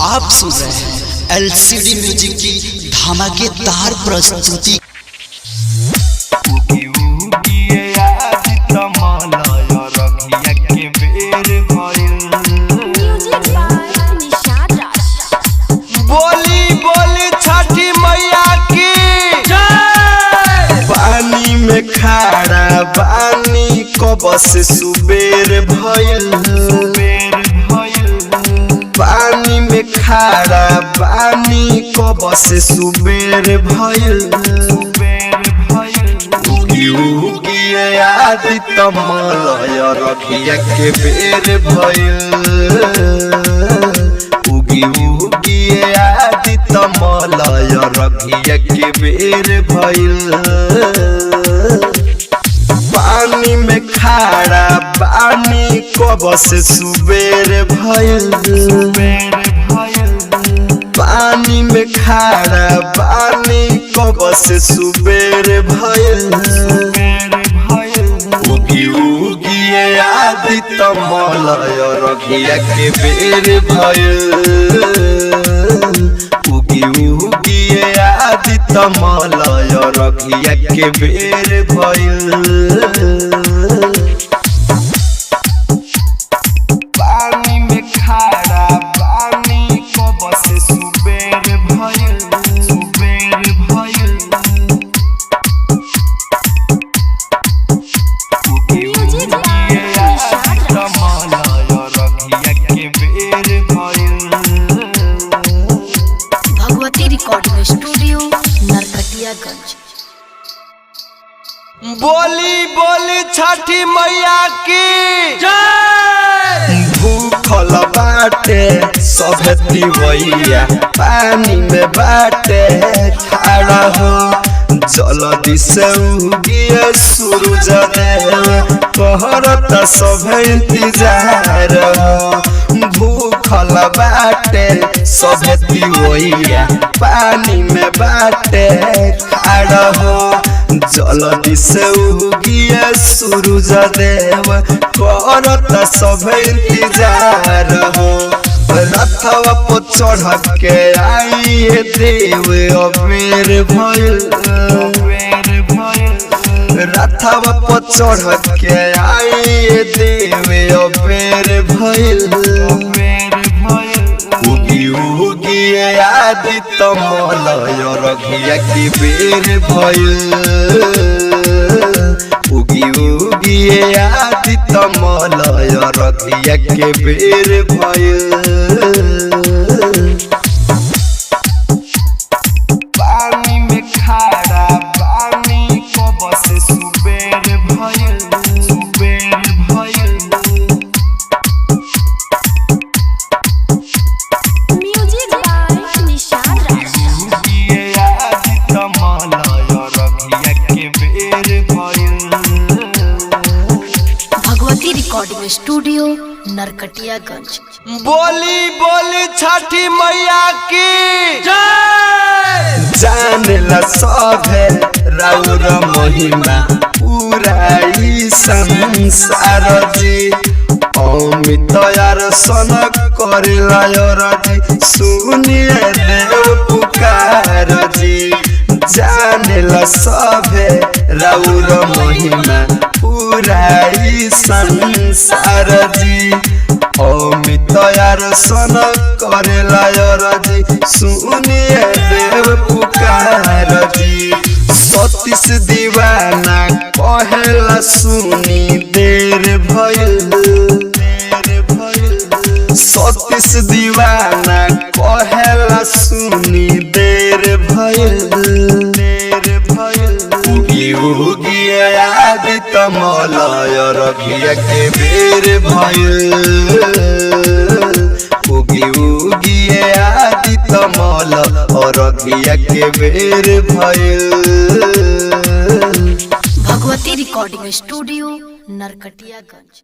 आप सुन रहे हैं एलसीडी म्यूजिक की धमाकेदार प्रस्तुति। बोली बोली छठी मैया की पानी में खड़ा बानी कब से सुबेर भइल, पानी में खड़ा बानी कब से सुबेर भइल। उगी उगी आदित्य मलय रखिया के बेर भइल। उगी उगी आदित्य मलय रखिया के बेर भइल। पानी में खड़ा बानी कब से सुबेर भइल। पानी में खड़ा बानी कब से सुबेर भइल। उगी उगी आदित्य मलय रखिया के बेर भइल। उगी उगी आदित्य मलय रखिया के बेर भइल। पानी में खड़ा बानी कब से सुबेर भइल, सुबेर भइल। उगी उगी आदित्य मलय रखिया के बेर भइल। Bhagwati recording studio Narkatiaganj. बोली बोली छठी मैया की जय। भूखल बाटे सभेती भैया पानी में बाटे खड़ा हो। जल्दी से उगिए सूरज देव कहरत सभे इंतजार हो। भूखल बाटे सभेती भैया पानी में बाटे खड़ा हो। जल्दी से उगिए सूरज देव करत सभे इंतजार हो। रथवा पर चढ़ के आइए देव अबेर भइल। रथवा पर चढ़ के आइए देव अबेर भइल। उगी उगी आदित्य मलय रखिया के बेर भइल। उगी उगी आदित्य मलय रखिया के बेर भइल। पानी में खड़ा बानी कब से सुबेर भइल, सुबेर भइल। Bhagwati recording studio Narkatiaganj. बोली बोली छठी मैया की जय। जानेला सभे राउर महिमा पूरा ई संसार जी। अमित यार सन करेला जी सुनिए देव पुकार जी। जानेला सभे राउर महिमा पूरा ई संसार जी। अमित यार सन करेला जी सुनिए देव पुकार जी। सतीश दीवाना कहेला सुनी देर भइल। सतीश दीवाना कहेला सुनी देर भइल। उगी उगी आदित्य मलय रखिया के बेर भइल। उगी उगी आदित्य मलय रखिया के बेर भइल। Bhagwati recording studio Narkatiaganj.